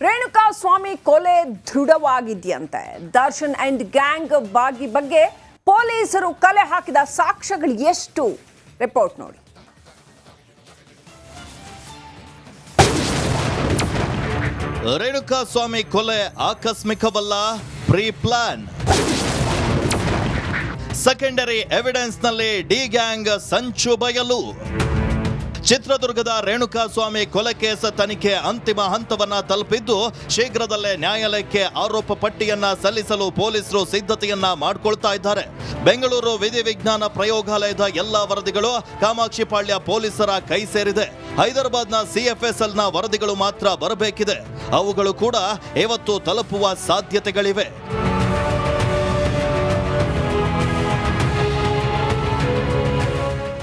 ರೇಣುಕಾ ಸ್ವಾಮಿ ಕೊಲೆ ದೃಢವಾಗಿದೆಯಂತೆ. Darshan and gang ಬಗ್ಗೆ ಪೊಲೀಸರು ಕಲೆ ಹಾಕಿದ ಸಾಕ್ಷ್ಯಗಳು ಎಷ್ಟು? ರಿಪೋರ್ಟ್ ನೋಡಿ. ರೇಣುಕಾ ಸ್ವಾಮಿ ಕೊಲೆ ಆಕಸ್ಮಿಕವಲ್ಲ, ಪ್ರೀ ಪ್ಲಾನ್. ಸೆಕೆಂಡರಿ ಎವಿಡೆನ್ಸ್ ನಲ್ಲಿ ಡಿ ಗ್ಯಾಂಗ್ ಸಂಚು ಬಯಲು. ಚಿತ್ರದುರ್ಗದ ರೇಣುಕಾ ಸ್ವಾಮಿ ಕೊಲೆ ಕೇಸ್ ತನಿಖೆ ಅಂತಿಮ ಹಂತವನ್ನ ತಲುಪಿದ್ದು, ಶೀಘ್ರದಲ್ಲೇ ನ್ಯಾಯಾಲಯಕ್ಕೆ ಆರೋಪ ಪಟ್ಟಿಯನ್ನ ಸಲ್ಲಿಸಲು ಪೊಲೀಸರು ಸಿದ್ಧತೆಯನ್ನ ಮಾಡಿಕೊಳ್ತಾ ಇದ್ದಾರೆ. ಬೆಂಗಳೂರು ವಿಧಿವಿಜ್ಞಾನ ಪ್ರಯೋಗಾಲಯದ ಎಲ್ಲಾ ವರದಿಗಳು ಕಾಮಾಕ್ಷಿಪಾಳ್ಯ ಪೊಲೀಸರ ಕೈ ಸೇರಿದೆ. ಹೈದರಾಬಾದ್ನ CFSLನ ವರದಿಗಳು ಮಾತ್ರ ಬರಬೇಕಿದೆ. ಅವುಗಳು ಕೂಡ ಇವತ್ತು ತಲುಪುವ ಸಾಧ್ಯತೆಗಳಿವೆ.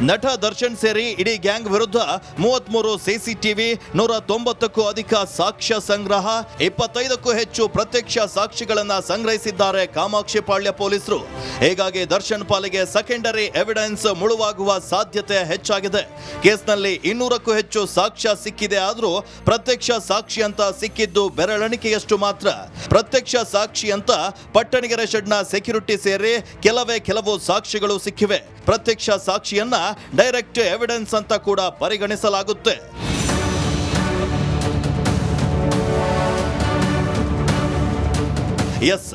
ನಟ ದರ್ಶನ್ ಸೇರಿ ಇಡೀ ಗ್ಯಾಂಗ್ ವಿರುದ್ಧ 33 CCTV, 190ಕ್ಕೂ ಅಧಿಕ ಸಾಕ್ಷ್ಯ ಸಂಗ್ರಹ, 25ಕ್ಕೂ ಹೆಚ್ಚು ಪ್ರತ್ಯಕ್ಷ ಸಾಕ್ಷಿಗಳನ್ನ ಸಂಗ್ರಹಿಸಿದ್ದಾರೆ ಕಾಮಾಕ್ಷಿಪಾಳ್ಯ ಪೊಲೀಸರು. ಹೀಗಾಗಿ ದರ್ಶನ್ ಪಾಲಿಗೆ ಸೆಕೆಂಡರಿ ಎವಿಡೆನ್ಸ್ ಮುಳುವಾಗುವ ಸಾಧ್ಯತೆ ಹೆಚ್ಚಾಗಿದೆ. ಕೇಸ್ನಲ್ಲಿ 200ಕ್ಕೂ ಹೆಚ್ಚು ಸಾಕ್ಷ್ಯ ಸಿಕ್ಕಿದೆ. ಆದರೂ ಪ್ರತ್ಯಕ್ಷ ಸಾಕ್ಷಿ ಅಂತ ಸಿಕ್ಕಿದ್ದು ಬೆರಳೆಣಿಕೆಯಷ್ಟು ಮಾತ್ರ. ಪ್ರತ್ಯಕ್ಷ ಸಾಕ್ಷಿ ಅಂತ ಪಟ್ಟಣಗೆರೆ ಶೆಡ್ನ ಸೆಕ್ಯೂರಿಟಿ ಸೇರಿ ಕೆಲವು ಸಾಕ್ಷಿಗಳು ಸಿಕ್ಕಿವೆ. ಪ್ರತ್ಯಕ್ಷ ಸಾಕ್ಷಿಯನ್ನ ಡೈರೆಕ್ಟ್ ಎವಿಡೆನ್ಸ್ ಅಂತ ಕೂಡ ಪರಿಗಣಿಸಲಾಗುತ್ತೆ. ಎಸ್,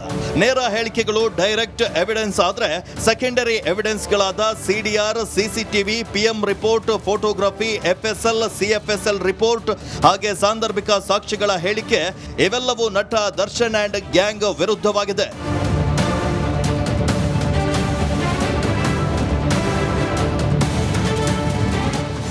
ನೇರ ಹೇಳಿಕೆಗಳು ಡೈರೆಕ್ಟ್ ಎವಿಡೆನ್ಸ್ ಆದ್ರೆ ಸೆಕೆಂಡರಿ ಎವಿಡೆನ್ಸ್ಗಳಾದ CDR, CCTV, PM report, photography, FSL, CFSL report ಹಾಗೆ ಸಾಂದರ್ಭಿಕ ಸಾಕ್ಷಿಗಳ ಹೇಳಿಕೆ ಇವೆಲ್ಲವೂ ನಟ ದರ್ಶನ್ ಅಂಡ್ ಗ್ಯಾಂಗ್ ವಿರುದ್ಧವಾಗಿದೆ.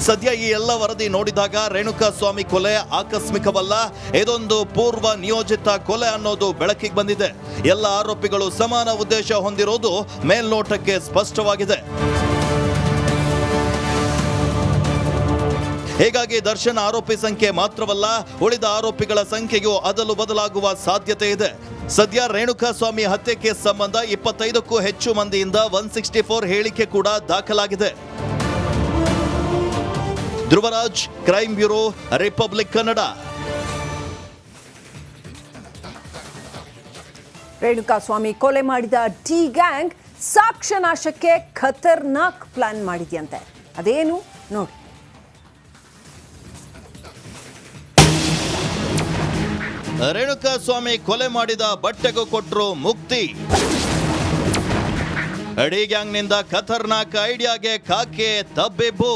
ಸದ್ಯ ಈ ಎಲ್ಲ ವರದಿ ನೋಡಿದಾಗ ರೇಣುಕಾ ಸ್ವಾಮಿ ಕೊಲೆ ಆಕಸ್ಮಿಕವಲ್ಲ, ಇದೊಂದು ಪೂರ್ವ ನಿಯೋಜಿತ ಕೊಲೆ ಅನ್ನೋದು ಬೆಳಕಿಗೆ ಬಂದಿದೆ. ಎಲ್ಲ ಆರೋಪಿಗಳು ಸಮಾನ ಉದ್ದೇಶ ಹೊಂದಿರೋದು ಮೇಲ್ನೋಟಕ್ಕೆ ಸ್ಪಷ್ಟವಾಗಿದೆ. ಹೀಗಾಗಿ ದರ್ಶನ್ ಆರೋಪಿ ಸಂಖ್ಯೆ ಮಾತ್ರವಲ್ಲ, ಉಳಿದ ಆರೋಪಿಗಳ ಸಂಖ್ಯೆಯೂ ಅದಲು ಬದಲಾಗುವ ಸಾಧ್ಯತೆ ಇದೆ. ಸದ್ಯ ರೇಣುಕಾ ಸ್ವಾಮಿ ಹತ್ಯೆ ಕೇಸ್ ಸಂಬಂಧ 25ಕ್ಕೂ ಹೆಚ್ಚು ಮಂದಿಯಿಂದ 164 ಹೇಳಿಕೆ ಕೂಡ ದಾಖಲಾಗಿದೆ. Dhruvaraj, crime bureau, Republic Kannada. Renuka Swamy ಕೊಲೆ ಮಾಡಿದ ಡಿ ಗ್ಯಾಂಗ್ ಸಾಕ್ಷ್ಯ ನಾಶಕ್ಕೆ ಖತರ್ನಾಕ್ ಪ್ಲಾನ್ ಮಾಡಿದೆಯಂತೆ. ಅದೇನು ನೋಡಿ. ರೇಣುಕಾ ಸ್ವಾಮಿ ಕೊಲೆ ಮಾಡಿದ ಬಟ್ಟೆಗೂ ಕೊಟ್ರು ಮುಕ್ತಿ. ಡಿ ಗ್ಯಾಂಗ್ನಿಂದ ಖತರ್ನಾಕ್ ಐಡಿಯಾಗೆ ಕಾಕೆ ತಬ್ಬಿಬ್ಬು.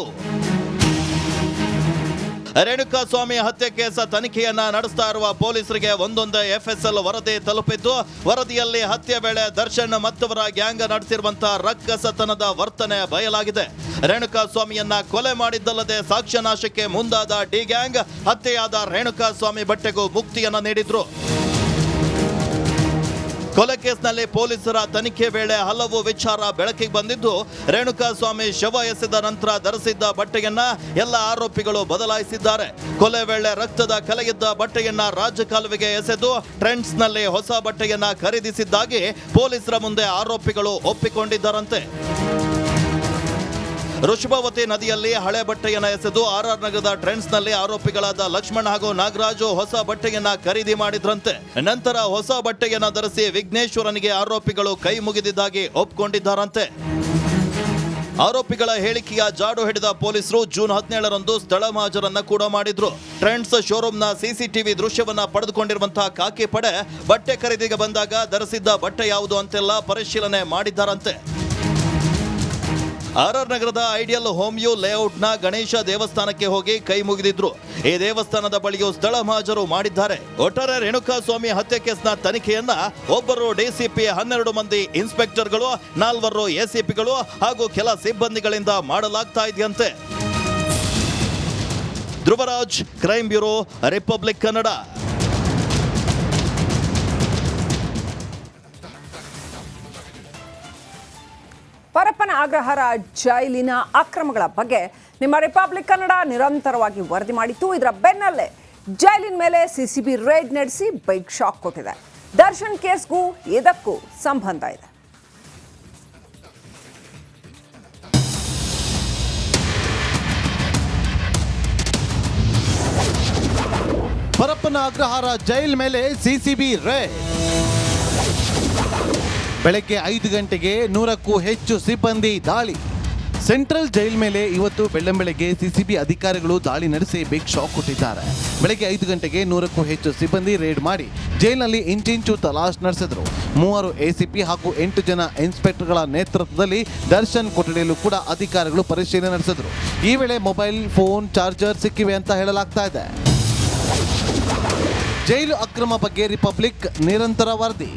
ರೇಣುಕಾ ಸ್ವಾಮಿ ಹತ್ಯೆ ಕೇಸ ತನಿಖೆಯನ್ನ ನಡೆಸ್ತಾ ಇರುವ ಪೊಲೀಸರಿಗೆ ಒಂದೊಂದೇ FSL ವರದಿ ತಲುಪಿದ್ದು, ವರದಿಯಲ್ಲಿ ಹತ್ಯೆ ವೇಳೆ ದರ್ಶನ್ ಮತ್ತವರ ಗ್ಯಾಂಗ್ ನಡೆಸಿರುವಂತಹ ರಕ್ಕಸತನದ ವರ್ತನೆ ಬಯಲಾಗಿದೆ. ರೇಣುಕಾ ಸ್ವಾಮಿಯನ್ನ ಕೊಲೆ ಮಾಡಿದ್ದಲ್ಲದೆ ಸಾಕ್ಷ್ಯ ನಾಶಕ್ಕೆ ಮುಂದಾದ ಡಿ ಗ್ಯಾಂಗ್ ಹತ್ಯೆಯಾದ ರೇಣುಕಾ ಸ್ವಾಮಿ ಬಟ್ಟೆಗೂ ಮುಕ್ತಿಯನ್ನ ನೀಡಿದ್ರು. ಕೊಲೆ ಕೇಸ್ನಲ್ಲಿ ಪೊಲೀಸರ ತನಿಖೆ ವೇಳೆ ಹಲವು ವಿಚಾರ ಬೆಳಕಿಗೆ ಬಂದಿದ್ದು, ರೇಣುಕಾ ಸ್ವಾಮಿ ಶವ ಎಸೆದ ನಂತರ ಧರಿಸಿದ್ದ ಬಟ್ಟೆಯನ್ನ ಎಲ್ಲ ಆರೋಪಿಗಳು ಬದಲಾಯಿಸಿದ್ದಾರೆ. ಕೊಲೆ ವೇಳೆ ರಕ್ತದ ಕಲೆಯಿದ್ದ ಬಟ್ಟೆಯನ್ನ ರಾಜಕಾಲುವೆಗೆ ಎಸೆದು ಟ್ರೆಂಡ್ಸ್ನಲ್ಲಿ ಹೊಸ ಬಟ್ಟೆಯನ್ನ ಖರೀದಿಸಿದ್ದಾಗಿ ಪೊಲೀಸರ ಮುಂದೆ ಆರೋಪಿಗಳು ಒಪ್ಪಿಕೊಂಡಿದ್ದಾರಂತೆ. ಋಷಭಾವತಿ ನದಿಯಲ್ಲಿ ಹಳೆ ಬಟ್ಟೆಯನ್ನ ಎಸೆದು RR ನಗರದ ಟ್ರೆಂಡ್ಸ್ನಲ್ಲಿ ಆರೋಪಿಗಳಾದ ಲಕ್ಷ್ಮಣ್ ಹಾಗೂ ನಾಗರಾಜು ಹೊಸ ಬಟ್ಟೆಯನ್ನ ಖರೀದಿ ಮಾಡಿದ್ರಂತೆ. ನಂತರ ಹೊಸ ಬಟ್ಟೆಯನ್ನ ಧರಿಸಿ ವಿಘ್ನೇಶ್ವರನಿಗೆ ಆರೋಪಿಗಳು ಕೈ ಮುಗಿದಿದ್ದಾಗಿ ಒಪ್ಪಿಕೊಂಡಿದ್ದಾರಂತೆ. ಆರೋಪಿಗಳ ಹೇಳಿಕೆಯ ಜಾಡು ಹಿಡಿದ ಪೊಲೀಸರು ಜೂನ್ 17ರಂದು ಸ್ಥಳ ಮಹಾಜರನ್ನ ಕೂಡ ಮಾಡಿದ್ರು. ಟ್ರೆಂಡ್ಸ್ ಶೋರೂಮ್ನ CCTV ದೃಶ್ಯವನ್ನ ಪಡೆದುಕೊಂಡಿರುವಂತಹ ಖಾಕಿ ಪಡೆ ಬಟ್ಟೆ ಖರೀದಿಗೆ ಬಂದಾಗ ಧರಿಸಿದ್ದ ಬಟ್ಟೆ ಯಾವುದು ಅಂತೆಲ್ಲ ಪರಿಶೀಲನೆ ಮಾಡಿದ್ದಾರಂತೆ. RR ನಗರದ ಐಡಿಯಲ್ ಹೋಮ್ ಯು ಲೇಔಟ್ನ ಗಣೇಶ ದೇವಸ್ಥಾನಕ್ಕೆ ಹೋಗಿ ಕೈ ಮುಗಿದಿದ್ರು. ಈ ದೇವಸ್ಥಾನದ ಬಳಿಯೂ ಸ್ಥಳ ಮಹಾಜರು ಮಾಡಿದ್ದಾರೆ. ಒಟ್ಟಾರೆ ರೇಣುಕಾ ಸ್ವಾಮಿ ಹತ್ಯೆ ಕೇಸ್ನ ತನಿಖೆಯನ್ನ ಒಬ್ಬರು DCP, 12 ಮಂದಿ ಇನ್ಸ್ಪೆಕ್ಟರ್ಗಳು, 4 ACPಗಳು ಹಾಗೂ ಕೆಲ ಸಿಬ್ಬಂದಿಗಳಿಂದ ಮಾಡಲಾಗ್ತಾ ಇದೆಯಂತೆ. Dhruvaraj, crime bureau, Republic Kannada. Parappana Agrahara ಜೈಲಿನ ಅಕ್ರಮಗಳ ಬಗ್ಗೆ ನಿಮ್ಮ ರಿಪಬ್ಲಿಕ್ ಕನ್ನಡ ನಿರಂತರವಾಗಿ ವರದಿ ಮಾಡಿತ್ತು. ಇದರ ಬೆನ್ನಲ್ಲೇ ಜೈಲಿನ ಮೇಲೆ CCB ರೇಡ್ ನಡೆಸಿ ಬೈಕ್ ಶಾಕ್ ಕೊಟ್ಟಿದೆ. ದರ್ಶನ್ ಕೇಸ್ಗೂ ಇದಕ್ಕೂ ಸಂಬಂಧ ಇದೆ. ಪರಪ್ಪನ ಪರಪ್ಪನ ಅಗ್ರಹಾರ ಜೈಲ್ ಮೇಲೆ ಸಿಸಿಬಿ ರೇಡ್. ಬೆಳಗ್ಗೆ 5 ಗಂಟೆಗೆ 100ಕ್ಕೂ ಹೆಚ್ಚು ಸಿಬ್ಬಂದಿ ದಾಳಿ. ಸೆಂಟ್ರಲ್ ಜೈಲ್ ಮೇಲೆ ಇವತ್ತು ಬೆಳ್ಳಂಬೆಳಗ್ಗೆ ಸಿಸಿಬಿ ಅಧಿಕಾರಿಗಳು ದಾಳಿ ನಡೆಸಿ ಬಿಗ್ ಶಾಕ್ ಕೊಟ್ಟಿದ್ದಾರೆ. ಬೆಳಗ್ಗೆ 5 ಗಂಟೆಗೆ 100ಕ್ಕೂ ಹೆಚ್ಚು ಸಿಬ್ಬಂದಿ ರೇಡ್ ಮಾಡಿ ಜೈಲಿನಲ್ಲಿ ಇಂಚಿಂಚು ತಲಾಶ್ ನಡೆಸಿದ್ರು. 3 ಎಸಿಪಿ ಹಾಗೂ 8 ಜನ ಇನ್ಸ್ಪೆಕ್ಟರ್ಗಳ ನೇತೃತ್ವದಲ್ಲಿ ದರ್ಶನ್ ಕೊಠಡಿಯಲ್ಲೂ ಕೂಡ ಅಧಿಕಾರಿಗಳು ಪರಿಶೀಲನೆ ನಡೆಸಿದ್ರು. ಈ ವೇಳೆ ಮೊಬೈಲ್ ಫೋನ್ ಚಾರ್ಜರ್ ಸಿಕ್ಕಿವೆ ಅಂತ ಹೇಳಲಾಗ್ತಾ ಇದೆ. ಜೈಲು ಅಕ್ರಮ ಬಗ್ಗೆ ರಿಪಬ್ಲಿಕ್ ನಿರಂತರ ವರದಿ.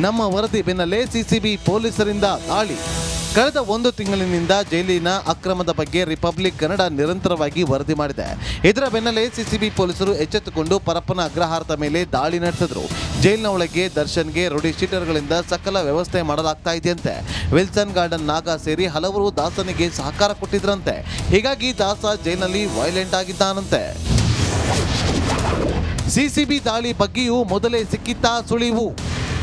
ನಮ್ಮ ವರದಿ ಬೆನ್ನಲ್ಲೇ ಸಿಸಿಬಿ ಪೊಲೀಸರಿಂದ ದಾಳಿ. ಕಳೆದ 1 ತಿಂಗಳಿನಿಂದ ಜೈಲಿನ ಅಕ್ರಮದ ಬಗ್ಗೆ ರಿಪಬ್ಲಿಕ್ ಕನ್ನಡ ನಿರಂತರವಾಗಿ ವರದಿ ಮಾಡಿದೆ. ಇದರ ಬೆನ್ನಲ್ಲೇ ಸಿಸಿಬಿ ಪೊಲೀಸರು ಎಚ್ಚೆತ್ತುಕೊಂಡು ಪರಪ್ಪನ ಅಗ್ರಹಾರದ ಮೇಲೆ ದಾಳಿ ನಡೆಸಿದ್ರು. ಜೈಲಿನ ಒಳಗೆ ದರ್ಶನ್ಗೆ ರೌಡಿ ಶೀಟರ್ಗಳಿಂದ ಸಕಲ ವ್ಯವಸ್ಥೆ ಮಾಡಲಾಗ್ತಾ ಇದೆಯಂತೆ. ವಿಲ್ಸನ್ ಗಾರ್ಡನ್ ನಾಗ ಸೇರಿ ಹಲವರು ದಾಸನಿಗೆ ಸಹಕಾರ ಕೊಟ್ಟಿದ್ರಂತೆ. ಹೀಗಾಗಿ ದಾಸ ಜೈಲಿನಲ್ಲಿ ವೈಲೆಂಟ್ ಆಗಿದ್ದಾನಂತೆ. ಸಿಸಿಬಿ ದಾಳಿ ಬಗ್ಗೆಯೂ ಮೊದಲೇ ಸಿಕ್ಕಿತ್ತಾ ಸುಳಿವು.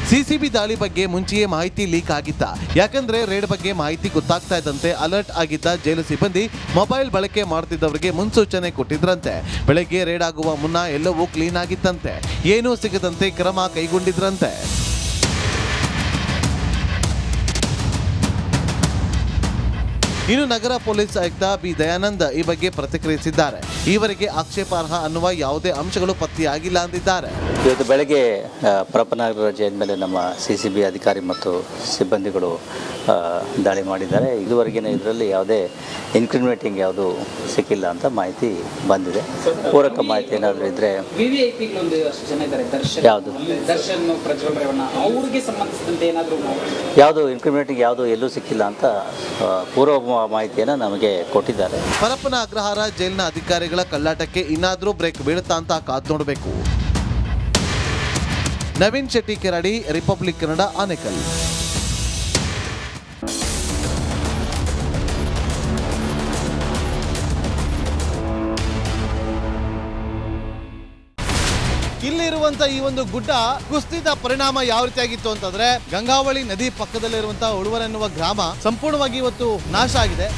ಸಿಸಿಬಿ ದಾಳಿ ಬಗ್ಗೆ ಮುಂಚೆಯೇ ಮಾಹಿತಿ ಲೀಕ್ ಆಗಿತ್ತ. ಯಾಕಂದ್ರೆ ರೇಡ್ ಬಗ್ಗೆ ಮಾಹಿತಿ ಗೊತ್ತಾಗ್ತಾ ಇದ್ದಂತೆ ಅಲರ್ಟ್ ಆಗಿದ್ದ ಜೈಲು ಸಿಬ್ಬಂದಿ ಮೊಬೈಲ್ ಬಳಕೆ ಮಾಡುತ್ತಿದ್ದವರಿಗೆ ಮುನ್ಸೂಚನೆ ಕೊಟ್ಟಿದ್ರಂತೆ. ಬೆಳಗ್ಗೆ ರೇಡ್ ಆಗುವ ಮುನ್ನ ಎಲ್ಲವೂ ಕ್ಲೀನ್ ಆಗಿತ್ತಂತೆ. ಏನೂ ಸಿಗದಂತೆ ಕ್ರಮ ಕೈಗೊಂಡಿದ್ರಂತೆ. ಇನ್ನು ನಗರ ಪೊಲೀಸ್ ಆಯುಕ್ತ ಬಿ ದಯಾನಂದ್ ಈ ಬಗ್ಗೆ ಪ್ರತಿಕ್ರಿಯಿಸಿದ್ದಾರೆ. ಈವರೆಗೆ ಆಕ್ಷೇಪಾರ್ಹ ಅನ್ನುವ ಯಾವುದೇ ಅಂಶಗಳು ಪತ್ತೆಯಾಗಿಲ್ಲ ಅಂದಿದ್ದಾರೆ. ಇವತ್ತು ಬೆಳಗ್ಗೆ ಪರಪ್ಪನಗರ ಜೈಲ್ ಮೇಲೆ ನಮ್ಮ ಸಿಸಿಬಿ ಅಧಿಕಾರಿ ಮತ್ತು ಸಿಬ್ಬಂದಿಗಳು ದಾಳಿ ಮಾಡಿದ್ದಾರೆ. ಇದುವರೆಗಿನ ಇದರಲ್ಲಿ ಯಾವುದೇ ಇನ್ಕ್ರಿಮಿನೇಟಿಂಗ್ ಯಾವುದು ಸಿಕ್ಕಿಲ್ಲ ಅಂತ ಮಾಹಿತಿ ಬಂದಿದೆ. ಪೂರಕ ಮಾಹಿತಿ ಏನಾದರೂ ಇದ್ದರೆ ಯಾವುದು ಯಾವುದು ಇನ್ಕ್ರಿಮಿನೇಟಿಂಗ್ ಯಾವುದು ಎಲ್ಲೂ ಸಿಕ್ಕಿಲ್ಲ ಅಂತ ಪೂರ್ವ ಮಾಹಿತಿಯನ್ನು ನಮಗೆ ಕೊಟ್ಟಿದ್ದಾರೆ. ಪರಪ್ಪನ ಅಗ್ರಹಾರ ಜೈಲಿನ ಅಧಿಕಾರಿಗಳ ಕಳ್ಳಾಟಕ್ಕೆ ಇನ್ನಾದರೂ ಬ್ರೇಕ್ ಬೀಳುತ್ತಾ ಅಂತ ಕಾದು ನೋಡಬೇಕು. ನವೀನ್ ಶೆಟ್ಟಿ ಕೆರಾಡಿ, ರಿಪಬ್ಲಿಕ್ ಕನ್ನಡ, ಆನೇಕಲ್. ಇಲ್ಲಿರುವಂತ ಈ ಒಂದು ಗುಡ್ಡ ಕುಸಿದ ಪರಿಣಾಮ ಯಾವ ರೀತಿಯಾಗಿತ್ತು ಅಂತಂದ್ರೆ ಗಂಗಾವಳಿ ನದಿ ಪಕ್ಕದಲ್ಲಿರುವಂತಹ ಉಳುವರ್ ಎನ್ನುವ ಗ್ರಾಮ ಸಂಪೂರ್ಣವಾಗಿ ಇವತ್ತು ನಾಶ ಆಗಿದೆ.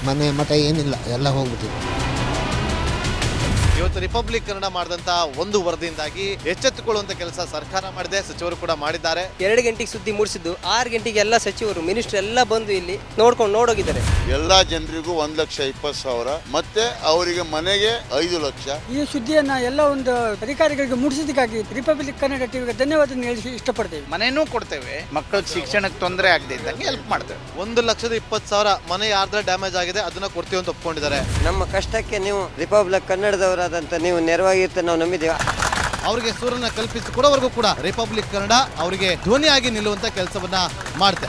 ಮನೆ ಮಠ ಏನಿಲ್ಲ, ಎಲ್ಲ ಹೋಗ್ಬಿಟ್ಟಿದೆ. ಇವತ್ತು ರಿಪಬ್ಲಿಕ್ ಕನ್ನಡ ಮಾಡಿದಂತಹ ಒಂದು ವರದಿಯಿಂದಾಗಿ ಎಚ್ಚೆತ್ತುಕೊಳ್ಳುವಂತ ಕೆಲಸ ಸರ್ಕಾರ ಮಾಡಿದೆ, ಸಚಿವರು ಕೂಡ ಮಾಡಿದ್ದಾರೆ. 2 ಗಂಟೆಗೆ ಸುದ್ದಿ ಮೂಡಿಸಿದ್ದು 6 ಗಂಟೆಗೆ ಎಲ್ಲ ಸಚಿವರು ಮಿನಿಸ್ಟರ್ ಎಲ್ಲ ಬಂದು ಇಲ್ಲಿ ನೋಡೋಗಿದ್ದಾರೆ. ಎಲ್ಲ ಜನರಿಗೂ 1,20,000 ಮತ್ತೆ ಅವರಿಗೆ ಮನೆಗೆ 5 ಲಕ್ಷ. ಈ ಸುದ್ದಿಯನ್ನ ಎಲ್ಲ ಒಂದು ಅಧಿಕಾರಿಗಳಿಗೆ ಮೂಡಿಸಿದ್ದಕ್ಕಾಗಿ ರಿಪಬ್ಲಿಕ್ ಕನ್ನಡ ಟಿವಿಗೆ ಧನ್ಯವಾದ ಹೇಳಿ ಇಷ್ಟಪಡ್ತೇವೆ. ಮನೆನೂ ಕೊಡ್ತೇವೆ, ಮಕ್ಕಳ ಶಿಕ್ಷಣಕ್ಕೆ ತೊಂದರೆ ಆಗದೆ ಇದ್ದಂಗೆ ಹೆಲ್ಪ್ ಮಾಡ್ತೇವೆ. 1,20,000 ಮನೆ ಯಾರ್ದ್ರ ಡ್ಯಾಮೇಜ್ ಆಗಿದೆ ಅದನ್ನ ಕೊಡ್ತೀವಿ ಅಂತ ಒಪ್ಕೊಂಡಿದ್ದಾರೆ. ನಮ್ಮ ಕಷ್ಟಕ್ಕೆ ನೀವು ರಿಪಬ್ಲಿಕ್ ಕನ್ನಡದವರಾದಂತ ನೀವು ನೆರವಾಗಿರ್ತ ನಾವು ನಂಬಿದ್ದೇವೆ. ಅವರಿಗೆ ಸೂರನ್ನ ಕಲ್ಪಿಸಿಕೊಡೋವರೆಗೂ ಕೂಡ ರಿಪಬ್ಲಿಕ್ ಕನ್ನಡ ಅವರಿಗೆ ಧ್ವನಿಯಾಗಿ ನಿಲ್ಲುವಂತ ಕೆಲಸವನ್ನ ಮಾಡುತ್ತೆ.